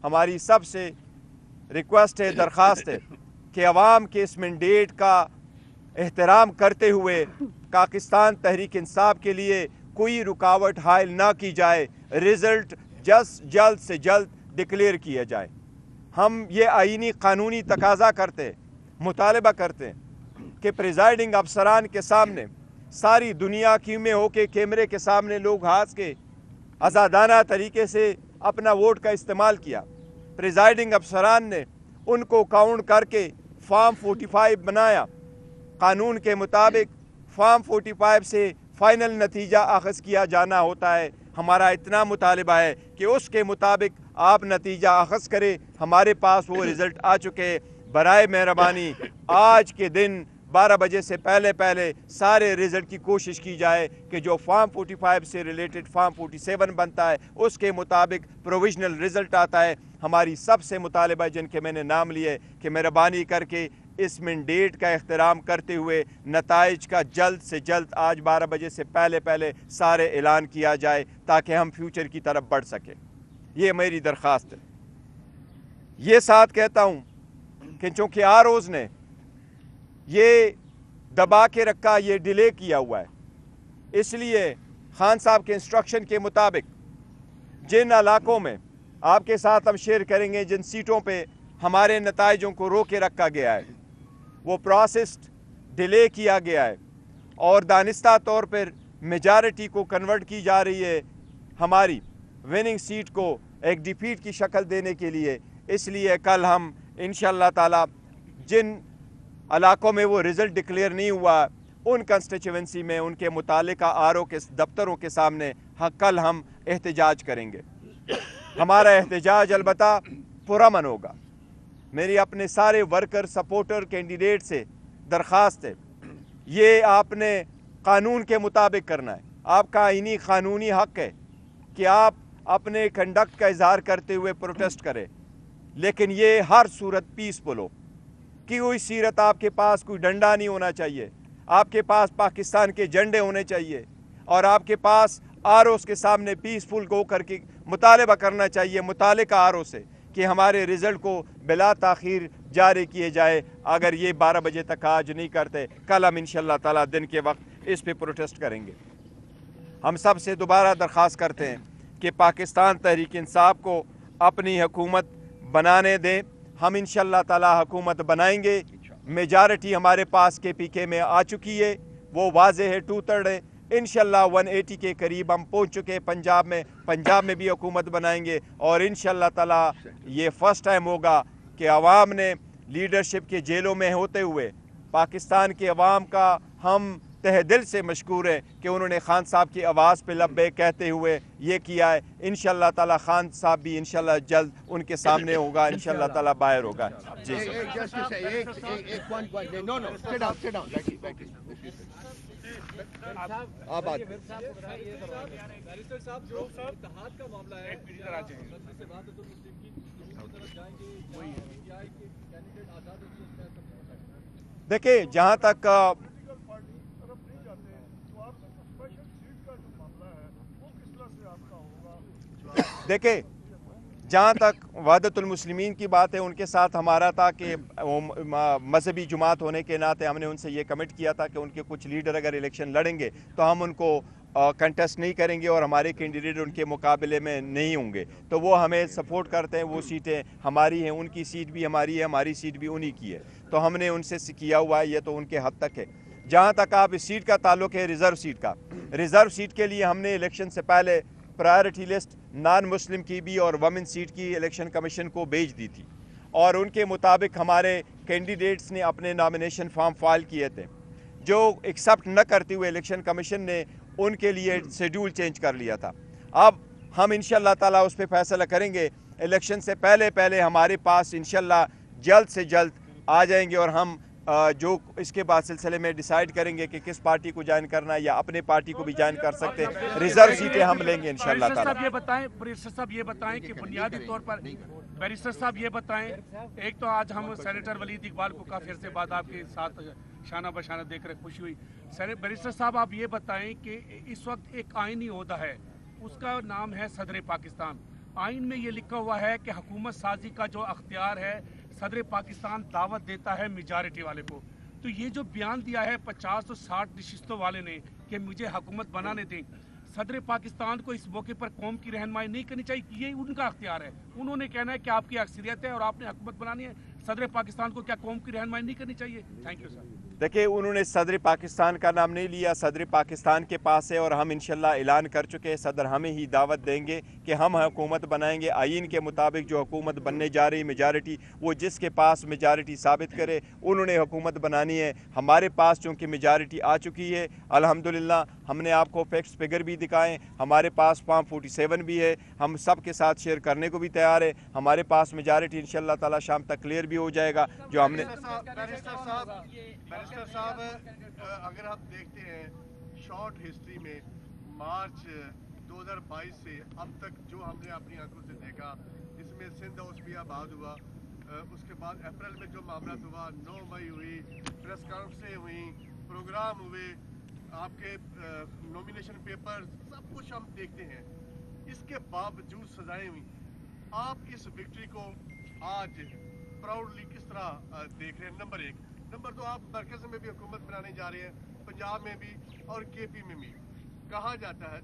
हमारी सबसे रिक्वेस्ट है, दरख्वास्त है कि अवाम के इस मैंडेट का एहतराम करते हुए पाकिस्तान तहरीक इंसाफ के लिए कोई रुकावट हायल ना की जाए, रिज़ल्ट जल्द से जल्द डिक्लेयर किया जाए। हम ये आईनी कानूनी तकाजा करते हैं, मुतालबा करते हैं कि प्रिजाइडिंग अफसरान के सामने सारी दुनिया की में हो के कैमरे के सामने लोग हाथ के आज़ादाना तरीके से अपना वोट का इस्तेमाल किया। प्रिजाइडिंग अफसरान ने उनको काउंट करके फॉर्म 45 बनाया। कानून के मुताबिक फॉर्म 45 से फ़ाइनल नतीजा अख़ज़ किया जाना होता है। हमारा इतना मुतालिबा है कि उसके मुताबिक आप नतीजा अख़ज़ करें। हमारे पास वो रिज़ल्ट आ चुके हैं। बराए मेहरबानी आज के दिन 12 बजे से पहले सारे रिज़ल्ट की कोशिश की जाए कि जो फॉर्म 45 से रिलेटेड फॉर्म 47 बनता है उसके मुताबिक प्रोविजनल रिज़ल्ट आता है। हमारी सबसे मुतालिबा जिनके मैंने नाम लिए कि मेहरबानी करके इस मैंडेट का एहतराम करते हुए नताइज का जल्द से जल्द आज 12 बजे से पहले सारे ऐलान किया जाए ताकि हम फ्यूचर की तरफ बढ़ सकें। ये मेरी दरख्वास्त है। ये साथ कहता हूँ कि चूँकि आरओज़ ने ये दबा के रखा, ये डिले किया हुआ है, इसलिए खान साहब के इंस्ट्रक्शन के मुताबिक जिन इलाकों में आपके साथ हम शेयर करेंगे, जिन सीटों पे हमारे नताइजों को रोक के रखा गया है, वो प्रोसेस डिले किया गया है और दानिस्ता तौर पर मेजॉरिटी को कन्वर्ट की जा रही है हमारी विनिंग सीट को एक डिफीट की शक्ल देने के लिए। इसलिए कल हम इंशाअल्लाह ताला जिन इलाकों में वो रिज़ल्ट डिक्लेयर नहीं हुआ उन कंस्टिट्यूएंसी में उनके मुतालिका आरओ के दफ्तरों के सामने कल हम एहतजाज करेंगे। हमारा एहतजाज अलबत्ता पुरअमन होगा। मेरी अपने सारे वर्कर सपोर्टर कैंडिडेट से दरख्वास्त है, ये आपने कानून के मुताबिक करना है। आपका आईनी कानूनी हक़ है कि आप अपने कंडक्ट का इजहार करते हुए प्रोटेस्ट करें, लेकिन ये हर सूरत पीसफुल हो कि कोई सीरत आपके पास कोई डंडा नहीं होना चाहिए, आपके पास पाकिस्तान के झंडे होने चाहिए और आपके पास आरओज़ के सामने पीसफुल गो करके मुतालबा करना चाहिए मुतालिका आरओ से कि हमारे रिज़ल्ट को बिला ताख़ीर जारी किए जाए। अगर ये 12 बजे तक आज नहीं करते, कल हम इंशाअल्लाह ताला दिन के वक्त इस पे प्रोटेस्ट करेंगे। हम सब से दोबारा दरख्वास्त करते हैं कि पाकिस्तान तहरीक इंसाफ को अपनी हुकूमत बनाने दें। हम इंशाअल्लाह ताला हुकूमत बनाएंगे। मेजॉरिटी हमारे पास KPK में आ चुकी है, वो वाज़े है 2/3 है। इंशाअल्लाह 180 के करीब हम पहुंच चुके हैं पंजाब में भी हुकूमत बनाएंगे और इंशाअल्लाह ताला ये फ़र्स्ट टाइम होगा कि अवाम ने लीडरशिप के जेलों में होते हुए पाकिस्तान के अवाम का हम तहे दिल से मशकूर है कि उन्होंने खान साहब की आवाज़ पे लब्बे कहते हुए ये किया है। इंशाअल्लाह ताला खान साहब भी इंशाअल्लाह जल्द उनके सामने होगा, इंशाअल्लाह ताला बाहर होगा। जी देखिए, जहाँ तक वहदतुल मुस्लिमीन की बात है, उनके साथ हमारा था कि मजहबी जुमात होने के नाते हमने उनसे ये कमिट किया था कि उनके कुछ लीडर अगर इलेक्शन लड़ेंगे तो हम उनको कंटेस्ट नहीं करेंगे और हमारे कैंडिडेट उनके मुकाबले में नहीं होंगे। तो वो हमें सपोर्ट करते हैं, वो सीटें हमारी हैं, उनकी सीट भी हमारी है, हमारी सीट भी उन्हीं की है। तो हमने उनसे किया हुआ है, ये तो उनके हद तक है। जहाँ तक आप इस सीट का ताल्लुक़ है रिज़र्व सीट का, रिज़र्व सीट के लिए हमने इलेक्शन से पहले प्रायोरिटी लिस्ट नॉन मुस्लिम की भी और वमेन सीट की इलेक्शन कमीशन को भेज दी थी और उनके मुताबिक हमारे कैंडिडेट्स ने अपने नॉमिनेशन फॉर्म फाइल किए थे। जो एक्सेप्ट न करते हुए इलेक्शन कमीशन ने उनके लिए शेड्यूल चेंज कर लिया था। अब हम इंशाअल्लाह ताला उस पर फैसला करेंगे। इलेक्शन से पहले हमारे पास इंशाअल्लाह जल्द से जल्द आ जाएंगे और हम जो इसके बाद सिलसिले में डिसाइड करेंगे कि किस पार्टी को ज्वाइन करना है या अपने पार्टी को भी ज्वाइन कर सकते हैं। रिजर्व सीटें हम लेंगे इंशाअल्लाह ताला। बैरिस्टर साहब ये बताएं कि बुनियादी तौर पर बैरिस्टर साहब ये बताएं, एक तो आज हम सेनेटर वलीद इकबाल को काफी अरसे बाद आपके साथ शाना बशाना देख रहे खुशी हुई। बैरिस्टर साहब आप ये बताएं कि इस वक्त एक आईनी ओहदा है, उसका नाम है सदर पाकिस्तान। आइन में ये लिखा हुआ है कि हुकूमत साजी का जो अख्तियार है सदर पाकिस्तान दावत देता है मेजॉरिटी वाले को। तो ये जो बयान दिया है 50 और 60 नशिस्तों वाले ने कि मुझे हुकूमत बनाने दें, सदर पाकिस्तान को इस मौके पर कौम की रहनुमाई नहीं करनी चाहिए, ये उनका अख्तियार है। उन्होंने कहना है कि आपकी अक्सरियत है और आपने हुकूमत बनानी है, सदर पाकिस्तान को क्या कौम की रहनुमाई नहीं करनी चाहिए? Thank you sir. देखिए, उन्होंने सदर पाकिस्तान का नाम नहीं लिया, सदर पाकिस्तान के पास है और हम इंशाल्लाह ऐलान कर चुके हैं, सदर हमें ही दावत देंगे कि हम हुकूमत बनाएंगे। आइन के मुताबिक जो हुकूमत बनने जा रही मेजॉरिटी, वो जिसके पास मेजॉरिटी साबित करे उन्होंने हुकूमत बनानी है। हमारे पास चूँकि मेजॉरिटी आ चुकी है अल्हम्दुलिल्लाह, हमने आपको फैक्ट्स फिगर भी दिखाएं, हमारे पास फॉर्म 47 भी है, हम सब के साथ शेयर करने को भी तैयार है। हमारे पास मेजॉरिटी इंशाल्लाह ताला शाम तक क्लियर भी हो जाएगा। जो हमने बैरिस्टर साहब, अगर आप देखते हैं शॉर्ट हिस्ट्री में मार्च 2022 से अब तक जो हमने अपनी आंखों से देखा, इसमें सिंध औसफियाबाद हुआ, उसके बाद अप्रैल में जो मामला हुआ, 9 मई हुई, प्रेस कॉन्फ्रेंसें हुई, प्रोग्राम हुए, आपके नॉमिनेशन पेपर, सब कुछ हम देखते हैं। इसके बावजूद सजाएं हुई। आप इस विक्ट्री को आज प्राउडली किस तरह देख रहे हैं? नंबर एक। नंबर दो, आप मरकज़ में भी हुकूमत बनाने जा रहे हैं, पंजाब में भी और केपी में भी। कहा जाता है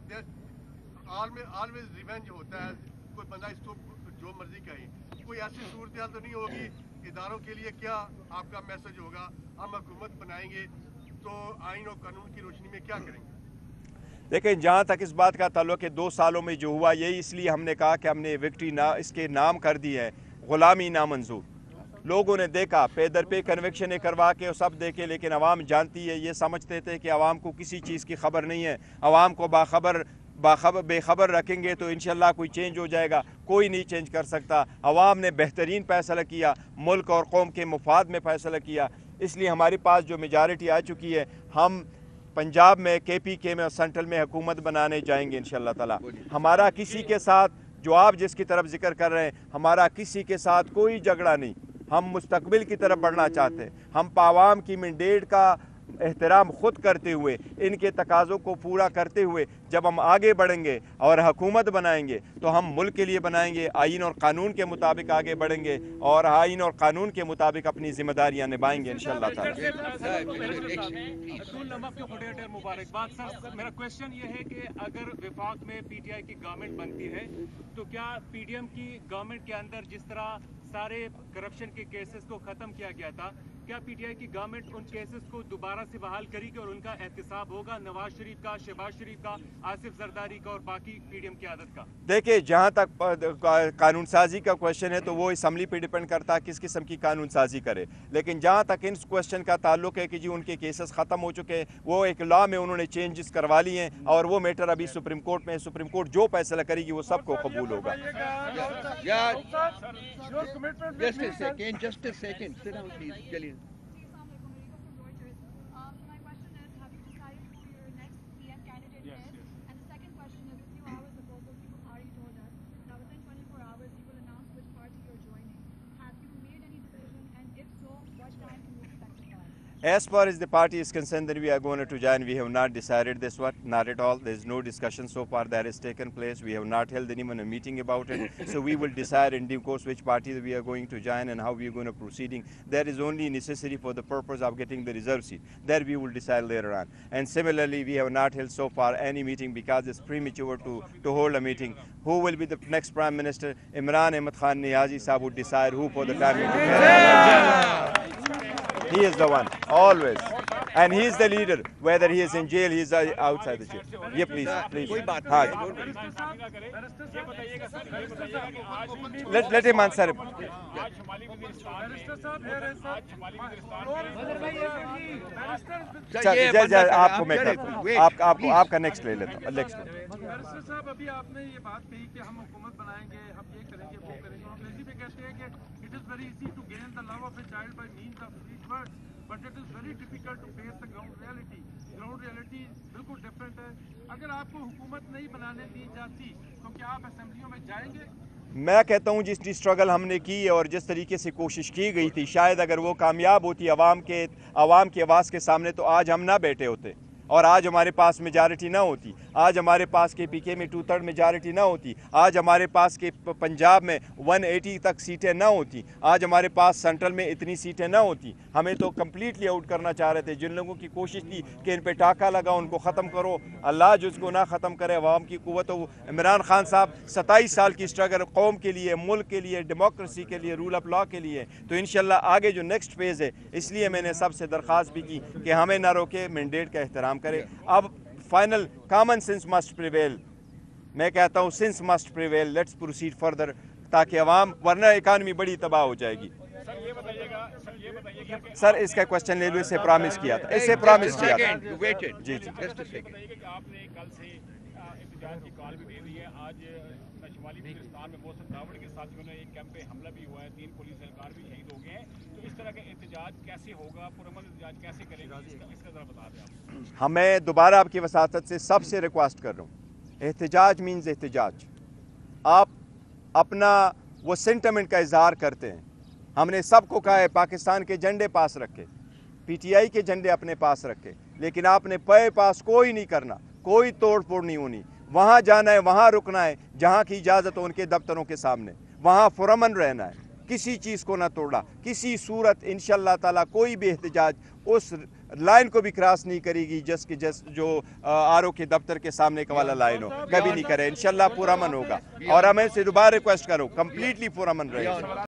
ऑलवेज रिवेंज होता है, कोई बंदा इसको जो मर्जी कहे। कोई ऐसी सूरत हाल तो नहीं होगी, इदारों के लिए क्या आपका मैसेज होगा? हम हुकूमत बनाएंगे तो आइन और कानून की रोशनी में क्या करेंगे? देखें, जहाँ तक इस बात का ताल्लुक है 2 सालों में जो हुआ, यही इसलिए हमने कहा कि हमने विक्ट्री ना इसके नाम कर दी है ग़ुलामी नामंजूर। लोगों ने देखा, पे दर पे कन्वेक्शन करवा के और सब देखे, लेकिन अवाम जानती है, ये समझते थे कि अवाम को किसी चीज़ की खबर नहीं है। अवाम को बेखबर रखेंगे तो इंशाल्लाह कोई चेंज हो जाएगा। कोई नहीं चेंज कर सकता। अवाम ने बेहतरीन फैसला किया, मुल्क और कौम के मुफाद में फ़ैसला किया, इसलिए हमारे पास जो मेजॉरिटी आ चुकी है, हम पंजाब में KPK में और सेंट्रल में हुकूमत बनाने जाएंगे इंशाल्लाह ताला। हमारा किसी के साथ, जो आप जिसकी तरफ जिक्र कर रहे हैं, हमारा किसी के साथ कोई झगड़ा नहीं। हम मुस्तकबिल की तरफ बढ़ना चाहते हैं। हम आवाम की मैंडेट का एहतराम खुद करते हुए, इनके तकाज़ों को पूरा करते हुए जब हम आगे बढ़ेंगे और हुकूमत बनाएंगे तो हम मुल्क के लिए बनाएंगे, आइन और कानून के मुताबिक आगे बढ़ेंगे और आइन और कानून के मुताबिक अपनी जिम्मेदारियां निभाएंगे इंशाअल्लाह ताला। मुबारकबाद सर। मेरा क्वेश्चन ये है कि अगर विफाक में PTI की गवर्नमेंट बनती है तो क्या PDM की गवर्नमेंट के अंदर जिस तरह सारे करप्शन के केसेस को ख़त्म किया गया था, क्या PTI की गवर्नमेंट उन केसेस को दोबारा से बहाल करेगी और उनका एहतसाब होगा नवाज शरीफ का, शहबाज शरीफ का, आसिफ जरदारी का और बाकी PDM की आदत का? देखिए, जहाँ तक कानून साजी का क्वेश्चन है तो वो असम्बली पे डिपेंड करता है किस किस्म की कानून साजी करे। लेकिन जहाँ तक इन क्वेश्चन का ताल्लुक है कि जी उनके केसेस ख़त्म हो चुके हैं, वो एक लॉ में उन्होंने चेंजेस करवा लिए हैं और वो मैटर अभी सुप्रीम कोर्ट में है। सुप्रीम कोर्ट जो फैसला करेगी वो सबको कबूल होगा। Just a second, sit down please, Jalil. My question is, have you decided who your next PM candidate is? And the second question is, a few hours ago, Zulfikar Bhari told us that within 24 hours he will announce which party you're joining. Have you made any decision? And if so, what time can you expect to start? As far as the party is concerned that we are going to join, we have not decided this one, not at all. There is no discussion so far that has taken place. We have not held anyone a meeting about it. So we will decide in due course which party we are going to join and how we are going to proceeding. That is only necessary for the purpose of getting the reserve seat. That we will decide later on. And similarly, we have not held so far any meeting because it's premature to hold a meeting. Who will be the next Prime Minister? Imran Ahmad Khan Niazi Sahab would decide who for the time being. He is the one, always. And he is the leader. Whether he is in jail, he is outside the jail. Yeah, please. Let him answer. आपको मैं आपका next ले लेता हूँ। Next barrister साहब, अभी आपने ये बात कही कि हम हुकूमत बनाएंगे, हम ये करेंगे, वो करेंगे। अंग्रेजी में कहते हैं कि it is very easy to gain the love of a child by means of sweet words, but it is very difficult to face the ground reality. Ground reality बिल्कुल डिफरेंट है। अगर आपको हुकूमत नहीं बनाने दी जाती तो क्या आप असेंबलियों में जाएंगे? मैं कहता हूँ जितनी स्ट्रगल हमने की और जिस तरीके से कोशिश की गई थी, शायद अगर वो कामयाब होती आवाम की आवाज़ के सामने तो आज हम ना बैठे होते। اور آج ہمارے پاس میجارٹی نہ ہوتی, آج ہمارے پاس KPK میں 2/3 میجارٹی نہ ہوتی, آج ہمارے پاس کے پنجاب میں 180 تک سیٹیں نہ ہوتی, آج ہمارے پاس سینٹرل میں اتنی سیٹیں نہ ہوتی. ہمیں تو کمپلیٹلی آؤٹ کرنا چاہ رہے تھے. جن لوگوں کی کوشش تھی کہ ان پہ ٹاکا لگا ان کو ختم کرو, اللہ جس کو نہ ختم کرے. عوام کی قوت ہو. عمران خان صاحب 27 سال کی اسٹرگل قوم کے لیے, ملک کے لیے, ڈیموکریسی کے لیے, رول آف لا کے لیے. تو انشاءاللہ آگے جو نیکسٹ فیز ہے, اس لیے میں نے سب سے درخواست بھی کی کہ ہمیں نہ روکے, مینڈیٹ کا احترام کرے. اب final common sense must prevail. میں کہتا ہوں sense must prevail, let's proceed further, تاکہ عوام, ورنہ اکانومی بڑی تباہ ہو جائے گی. سر اس کا کوشچن لے لو, اسے پرامس کیا تھا, اسے پرامس کیا تھا. جی جی آپ نے کل سے احتجاج کی کال بھی دے دی ہے. آج شمالی وزیرستان میں موسم داوڑ کے ساتھ جو ہے ایک کیمپ پہ حملہ بھی ہوا ہے, 3 پولیس اہلکار بھی شہید ہو گئے ہیں. تو اس طرح کا احتجاج کیسے ہوگا, پرامن احتجاج کیسے کریں گے, اس کا ذرا بتا دیں آپ. ہمیں دوبارہ آپ کی وساطت سے سب سے ریکویسٹ کر رہا ہوں, احتجاج مینز احتجاج. آپ اپنا وہ سینٹیمنٹ کا اظہار کرتے ہیں. ہم نے سب کو کہا ہے پاکستان کے جھنڈے پاس رکھے, PTI کے جھنڈے اپنے پاس رکھے, لیکن آپ نے پاس کوئی نہیں کرنا, کوئی توڑ پھوڑ نہیں ہونی. وہاں جانا ہے, وہاں رکنا ہے جہاں کی اجازت ہو ان کے دفتروں کے سامنے, وہاں پرامن رہنا ہے, کسی چیز کو نہ توڑا. کسی صورت انشاءاللہ تعالیٰ کوئی بھی احتجاج اس لائن کو بھی کراس نہیں کرے گی جو RO کے دفتر کے سامنے کا والا لائن ہو, کبھی نہیں کرے. انشاءاللہ پرامن ہوگا. اور ہمیں سے دوبارہ ریکویسٹ کرو, کمپلیٹلی پرامن رہے.